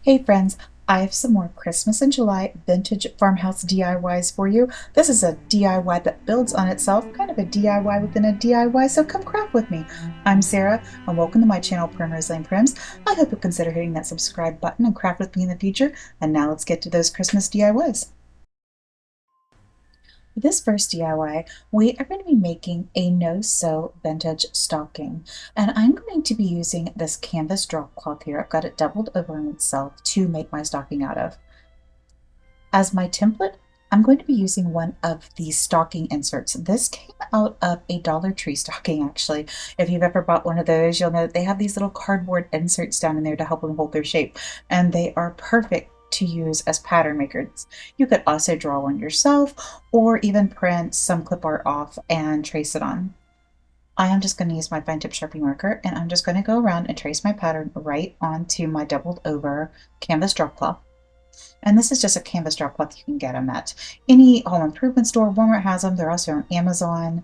Hey friends, I have some more Christmas in July vintage farmhouse DIYs for you. This is a DIY that builds on itself, kind of a DIY within a DIY, so come craft with me. I'm Sarah, and welcome to my channel, Primroselaneprims. I hope you'll consider hitting that subscribe button and craft with me in the future. And now let's get to those Christmas DIYs. For this first DIY, we are going to be making a no-sew vintage stocking. And I'm going to be using this canvas drop cloth here. I've got it doubled over on itself to make my stocking out of. As my template, I'm going to be using one of these stocking inserts. This came out of a Dollar Tree stocking, actually. If you've ever bought one of those, you'll know that they have these little cardboard inserts down in there to help them hold their shape. And they are perfect to use as pattern makers. You could also draw one yourself or even print some clip art off and trace it on. I am just going to use my fine tip Sharpie marker and I'm just going to go around and trace my pattern right onto my doubled over canvas drop cloth. And this is just a canvas drop cloth. You can get them at any home improvement store. Walmart has them. They're also on Amazon.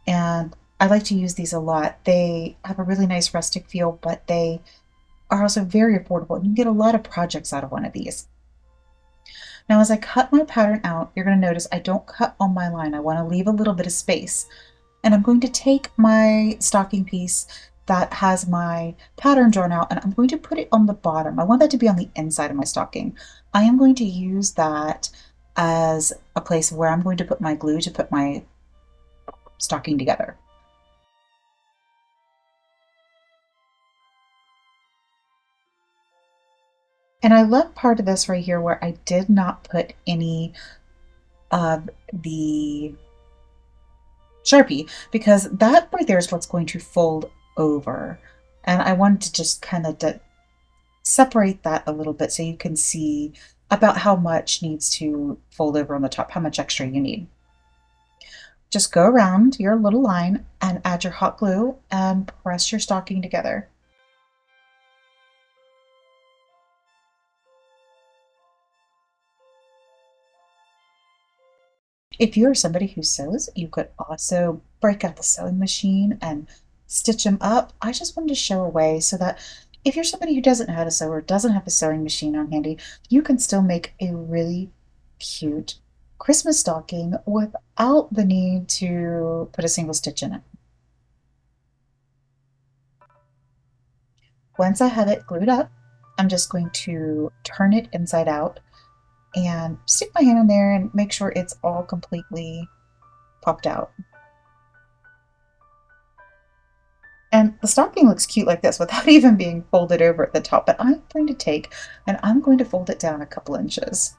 And I like to use these a lot. They have a really nice rustic feel, but they are also very affordable. And you can get a lot of projects out of one of these. Now, as I cut my pattern out, you're going to notice I don't cut on my line. I want to leave a little bit of space. And I'm going to take my stocking piece that has my pattern drawn out and I'm going to put it on the bottom. I want that to be on the inside of my stocking. I am going to use that as a place where I'm going to put my glue to put my stocking together. And I love part of this right here where I did not put any of the Sharpie because that right there is what's going to fold over. And I wanted to just kind of separate that a little bit so you can see about how much needs to fold over on the top, how much extra you need. Just go around your little line and add your hot glue and press your stocking together. If you're somebody who sews, you could also break out the sewing machine and stitch them up. I just wanted to show a way so that if you're somebody who doesn't know how to sew or doesn't have a sewing machine on handy, you can still make a really cute Christmas stocking without the need to put a single stitch in it. Once I have it glued up, I'm just going to turn it inside out and stick my hand in there and make sure it's all completely popped out. And the stocking looks cute like this without even being folded over at the top, but I'm going to take and I'm going to fold it down a couple inches.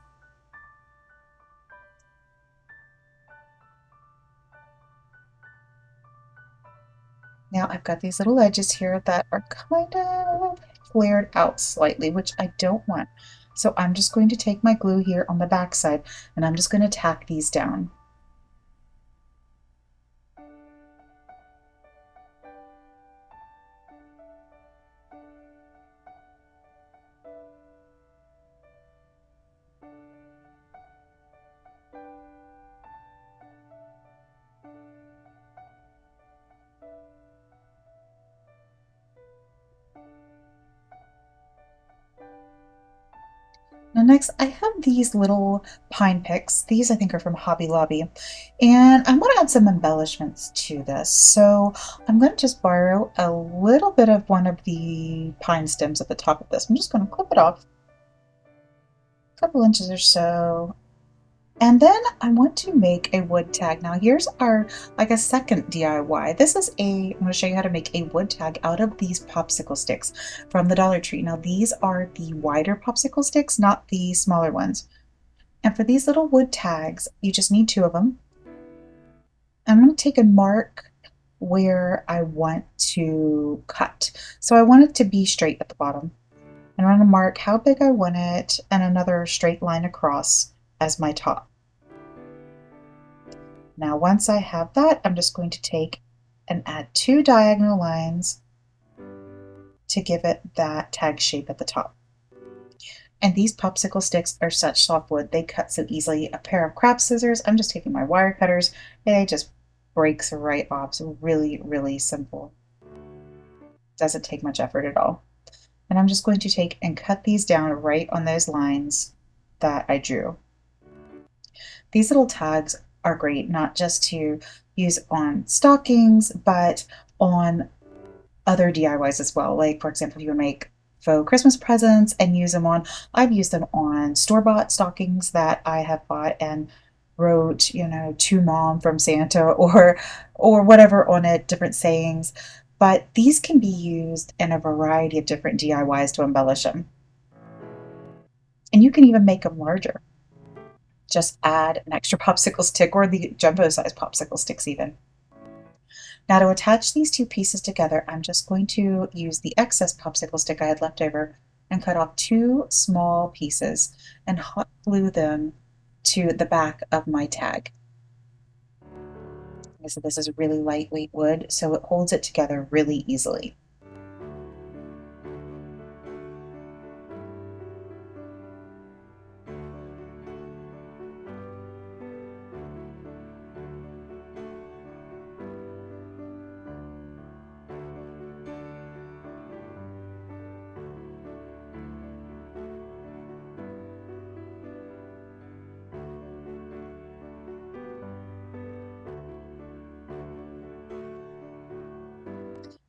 Now I've got these little edges here that are kind of flared out slightly, which I don't want. So I'm just going to take my glue here on the back side and I'm just going to tack these down. Now next, I have these little pine picks. These I think are from Hobby Lobby. And I want to add some embellishments to this. So I'm going to just borrow a little bit of one of the pine stems at the top of this. I'm just going to clip it off a couple inches or so. And then I want to make a wood tag. Now here's our, like a second DIY. This is I'm going to show you how to make a wood tag out of these popsicle sticks from the Dollar Tree. Now these are the wider popsicle sticks, not the smaller ones. And for these little wood tags, you just need 2 of them. I'm going to take and mark where I want to cut. So I want it to be straight at the bottom. And I'm going to mark how big I want it and another straight line across as my top. Now once I have that, I'm just going to take and add 2 diagonal lines to give it that tag shape at the top. And these popsicle sticks are such soft wood, they cut so easily. A pair of craft scissors, I'm just taking my wire cutters, and it just breaks right off. So really, really simple. Doesn't take much effort at all. And I'm just going to take and cut these down right on those lines that I drew. These little tags are great, not just to use on stockings, but on other DIYs as well. Like, for example, if you make faux Christmas presents and use them on, I've used them on store-bought stockings that I have bought and wrote, to mom from Santa or whatever on it, different sayings. But these can be used in a variety of different DIYs to embellish them. And you can even make them larger. Just add an extra popsicle stick or the jumbo size popsicle sticks even. Now to attach these two pieces together, I'm just going to use the excess popsicle stick I had left over and cut off two small pieces and hot glue them to the back of my tag. So this is really lightweight wood, so it holds it together really easily.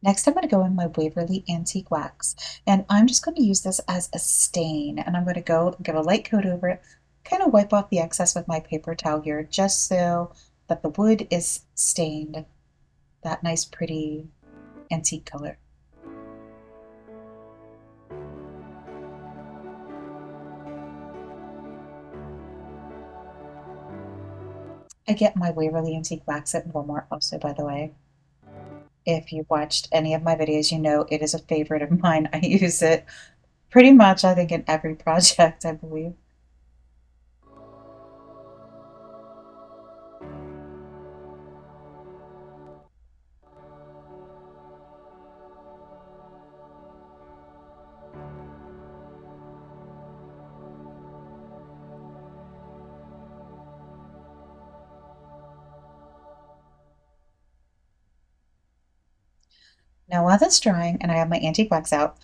Next, I'm going to go in my Waverly Antique Wax, and I'm just going to use this as a stain, and I'm going to go give a light coat over it, kind of wipe off the excess with my paper towel here, just so that the wood is stained that nice, pretty antique color. I get my Waverly Antique Wax at Walmart also, by the way. If you've watched any of my videos, you know it is a favorite of mine. I use it pretty much, I think, in every project, I believe. Now, while that's drying and I have my antique wax out,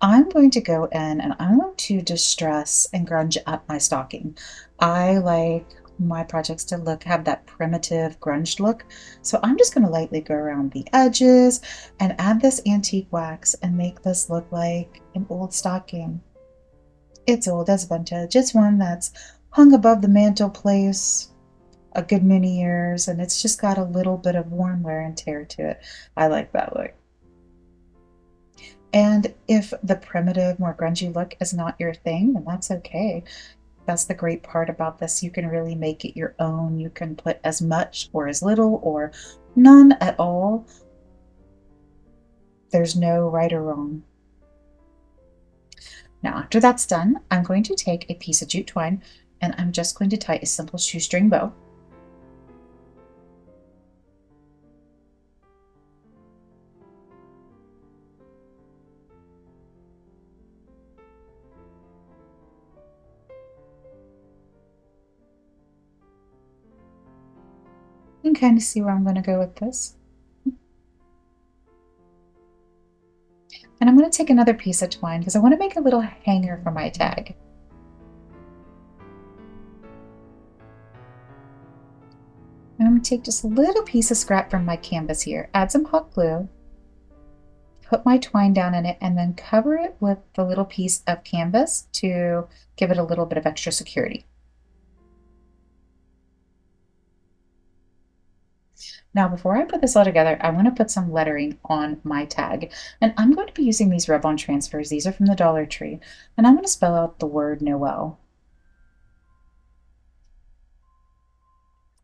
I'm going to go in and I'm going to distress and grunge up my stocking. I like my projects to have that primitive grunge look. So I'm just going to lightly go around the edges and add this antique wax and make this look like an old stocking. It's old, it's vintage. It's one that's hung above the mantelpiece a good many years, and it's just got a little bit of worn wear and tear to it. I like that look. And if the primitive, more grungy look is not your thing, then that's okay. That's the great part about this. You can really make it your own. You can put as much or as little or none at all. There's no right or wrong. Now, after that's done, I'm going to take a piece of jute twine and I'm just going to tie a simple shoestring bow. You can kind of see where I'm going to go with this. And I'm going to take another piece of twine because I want to make a little hanger for my tag. And I'm going to take just a little piece of scrap from my canvas here, add some hot glue, put my twine down in it, and then cover it with the little piece of canvas to give it a little bit of extra security. Now, before I put this all together, I want to put some lettering on my tag. And I'm going to be using these rub-on transfers. These are from the Dollar Tree. And I'm going to spell out the word Noel.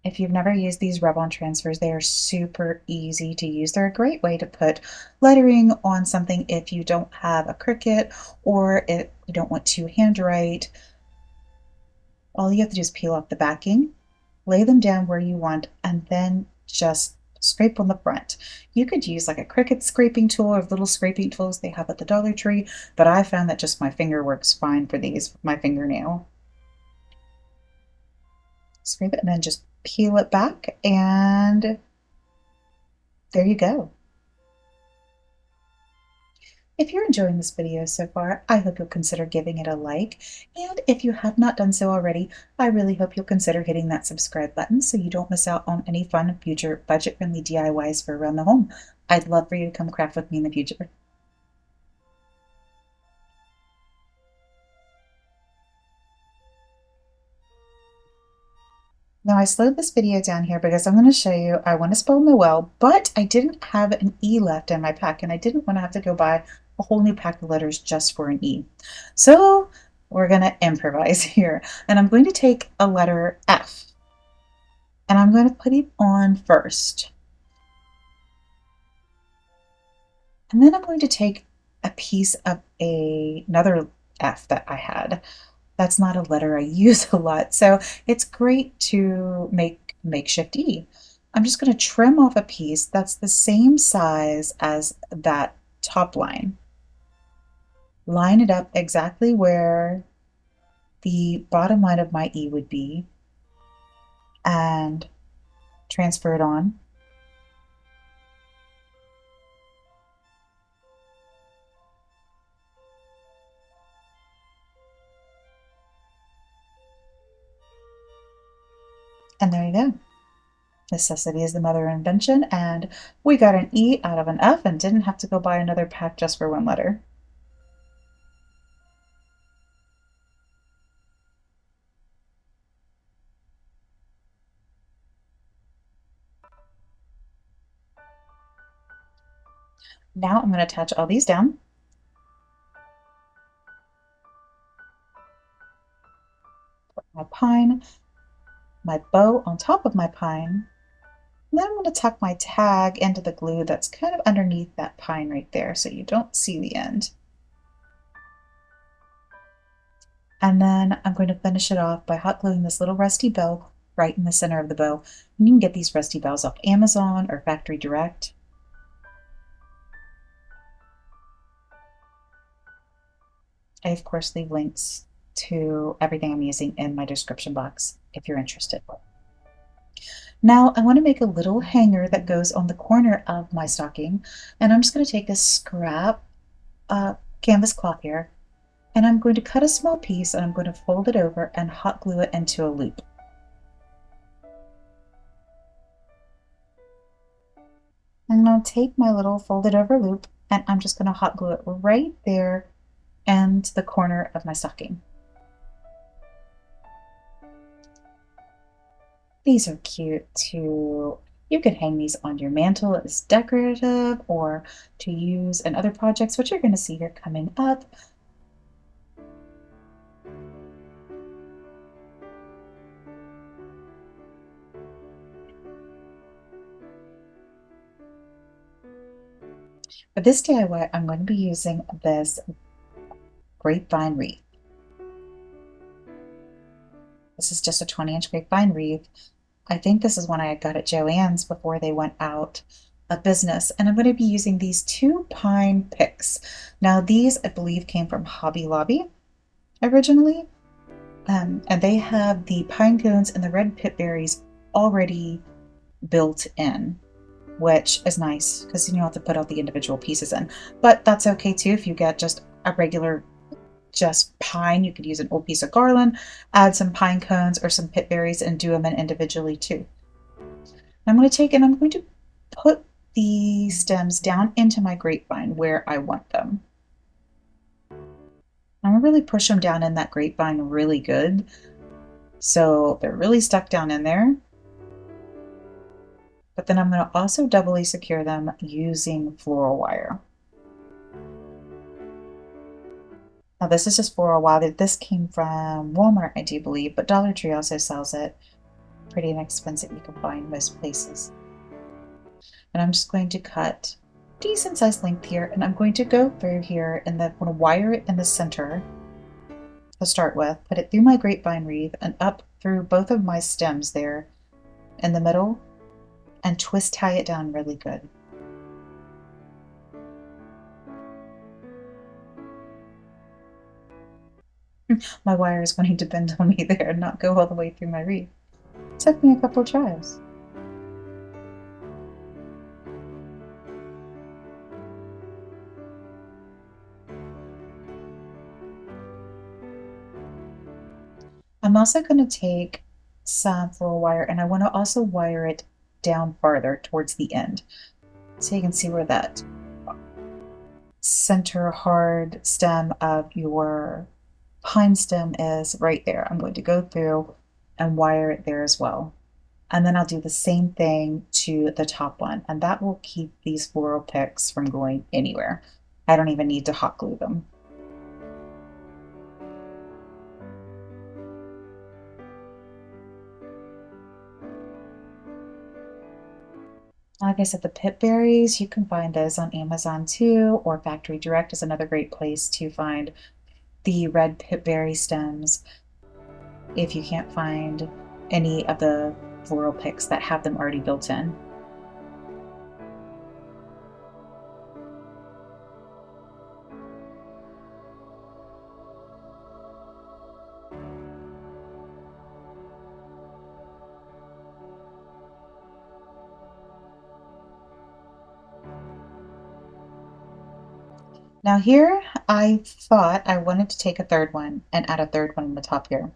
If you've never used these rub-on transfers, they are super easy to use. They're a great way to put lettering on something if you don't have a Cricut or if you don't want to handwrite. All you have to do is peel off the backing, lay them down where you want, and then just scrape on the front. You could use like a Cricut scraping tool or little scraping tools they have at the Dollar Tree, but I found that just my finger works fine for these, my fingernail. Scrape it and then just peel it back, and there you go. If you're enjoying this video so far, I hope you'll consider giving it a like. And if you have not done so already, I really hope you'll consider hitting that subscribe button so you don't miss out on any fun future budget-friendly DIYs for around the home. I'd love for you to come craft with me in the future. Now I slowed this video down here because I'm going to show you, I want to spell Noel, but I didn't have an E left in my pack and I didn't want to have to go buy a whole new pack of letters just for an E. So we're going to improvise here. And I'm going to take a letter F and I'm going to put it on first. And then I'm going to take a piece of another F that I had. That's not a letter I use a lot, so it's great to make makeshift E. I'm just going to trim off a piece that's the same size as that top line. Line it up exactly where the bottom line of my E would be and transfer it on. And there you go. Necessity is the mother of invention, and we got an E out of an F and didn't have to go buy another pack just for one letter. Now I'm going to attach all these down. Put my pine, my bow on top of my pine. And then I'm going to tuck my tag into the glue that's kind of underneath that pine right there so you don't see the end. And then I'm going to finish it off by hot gluing this little rusty bell right in the center of the bow. And you can get these rusty bells off Amazon or Factory Direct. I of course leave links to everything I'm using in my description box if you're interested. Now I want to make a little hanger that goes on the corner of my stocking, and I'm just going to take this scrap canvas cloth here, and I'm going to cut a small piece and I'm going to fold it over and hot glue it into a loop. I'm going to take my little folded over loop and I'm just going to hot glue it right there and the corner of my stocking. These are cute too. You could hang these on your mantle as decorative or to use in other projects, which you're going to see here coming up. For this DIY, I'm going to be using this grapevine wreath. This is just a 20-inch grapevine wreath. I think this is one I got at Joann's before they went out of business. And I'm going to be using these 2 pine picks. Now these, I believe, came from Hobby Lobby originally. And they have the pine cones and the red pip berries already built in, which is nice because you don't have to put all the individual pieces in. But that's okay too if you get just a regular just pine. You could use an old piece of garland, add some pine cones or some pip berries and do them in individually too. I'm going to take and I'm going to put the stems down into my grapevine where I want them. I'm going to really push them down in that grapevine really good. So they're really stuck down in there. But then I'm going to also doubly secure them using floral wire. Now this is just floral wire. This came from Walmart, I do believe, but Dollar Tree also sells it. Pretty inexpensive, you can find most places. And I'm just going to cut decent sized length here, and I'm going to go through here and then I'm going to wire it in the center to start with, put it through my grapevine wreath and up through both of my stems there in the middle and twist tie it down really good. My wire is going to bend on me there and not go all the way through my wreath. It took me a couple of tries. I'm also going to take some floral wire and I want to also wire it down farther towards the end. So you can see where that center hard stem of your pine stem is right there. I'm going to go through and wire it there as well. And then I'll do the same thing to the top one, and that will keep these floral picks from going anywhere. I don't even need to hot glue them. Like I said, the pip berries, you can find those on Amazon too, or Factory Direct is another great place to find the red pipberry stems if you can't find any of the floral picks that have them already built in. Now here, I thought I wanted to take a third one and add a third one in the top here.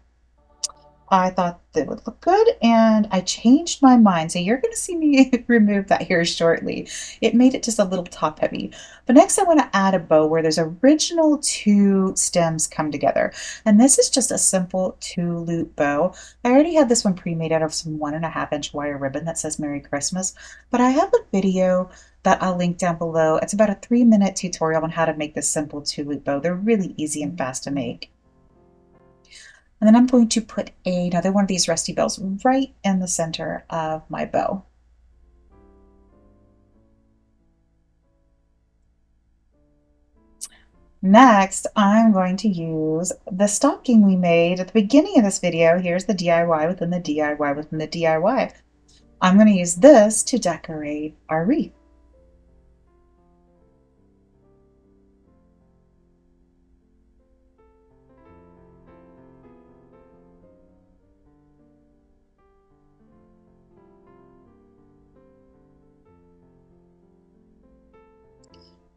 I thought that would look good and I changed my mind. So you're going to see me remove that here shortly. It made it just a little top heavy. But next I want to add a bow where there's original two stems come together. And this is just a simple 2-loop bow. I already had this one pre-made out of some 1.5-inch wire ribbon that says Merry Christmas. But I have a video that I'll link down below. It's about a 3-minute tutorial on how to make this simple 2-loop bow. They're really easy and fast to make. And then I'm going to put another one of these rusty bells right in the center of my bow. Next, I'm going to use the stocking we made at the beginning of this video. Here's the DIY within the DIY within the DIY. I'm going to use this to decorate our wreath.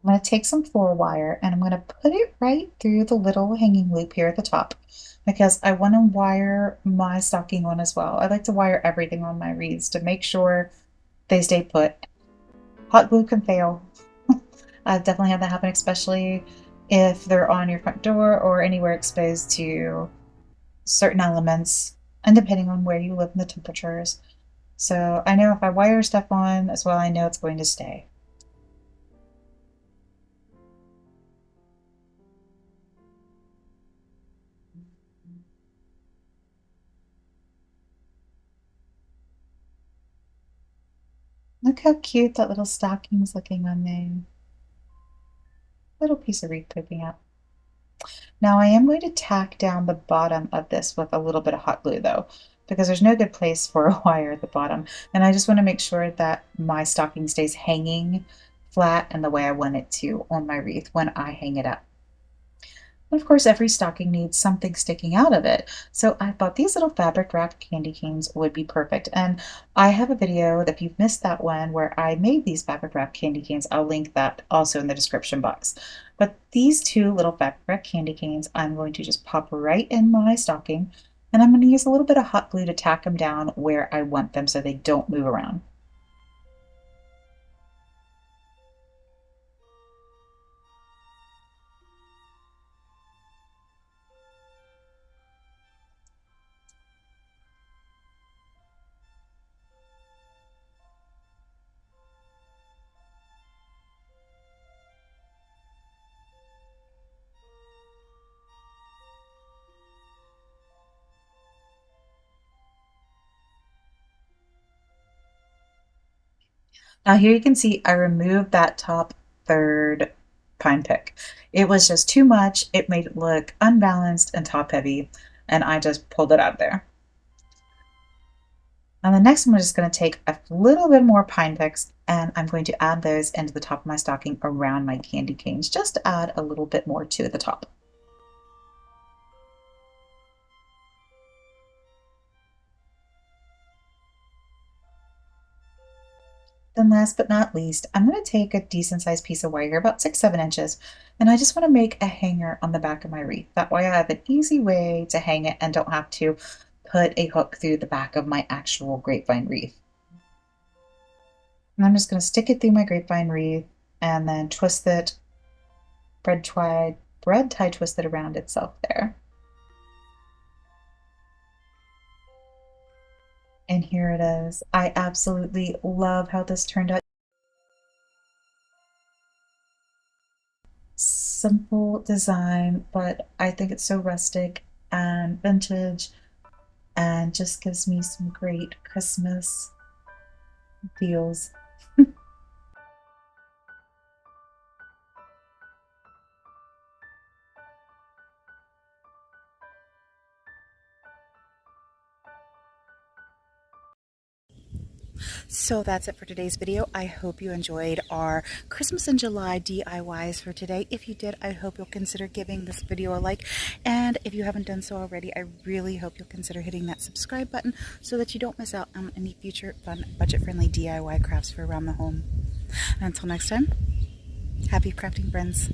I'm going to take some floral wire and I'm going to put it right through the little hanging loop here at the top because I want to wire my stocking on as well. I like to wire everything on my wreaths to make sure they stay put. Hot glue can fail. I've definitely had that happen, especially if they're on your front door or anywhere exposed to certain elements and depending on where you live and the temperatures. So I know if I wire stuff on as well, I know it's going to stay. Look how cute that little stocking's looking on there. Little piece of wreath poking out. Now I am going to tack down the bottom of this with a little bit of hot glue though, because there's no good place for a wire at the bottom. And I just want to make sure that my stocking stays hanging flat and the way I want it to on my wreath when I hang it up. And of course, every stocking needs something sticking out of it. So I thought these little fabric wrapped candy canes would be perfect. And I have a video that if you've missed that one where I made these fabric wrapped candy canes, I'll link that also in the description box. But these two little fabric wrapped candy canes, I'm going to just pop right in my stocking. And I'm going to use a little bit of hot glue to tack them down where I want them so they don't move around. Now here you can see I removed that top third pine pick. It was just too much. It made it look unbalanced and top heavy, and I just pulled it out of there. And the next one, I'm just going to take a little bit more pine picks and I'm going to add those into the top of my stocking around my candy canes, just to add a little bit more to the top. The then last but not least, I'm going to take a decent sized piece of wire, about 6, 7 inches, and I just want to make a hanger on the back of my wreath. That way I have an easy way to hang it and don't have to put a hook through the back of my actual grapevine wreath. And I'm just going to stick it through my grapevine wreath and then twist it, bread tie twist it around itself there. And here it is. I absolutely love how this turned out. Simple design, but I think it's so rustic and vintage and just gives me some great Christmas feels. So that's it for today's video. I hope you enjoyed our Christmas in July DIYs for today. If you did, I hope you'll consider giving this video a like. And if you haven't done so already, I really hope you'll consider hitting that subscribe button so that you don't miss out on any future fun, budget-friendly DIY crafts for around the home. And until next time, happy crafting, friends.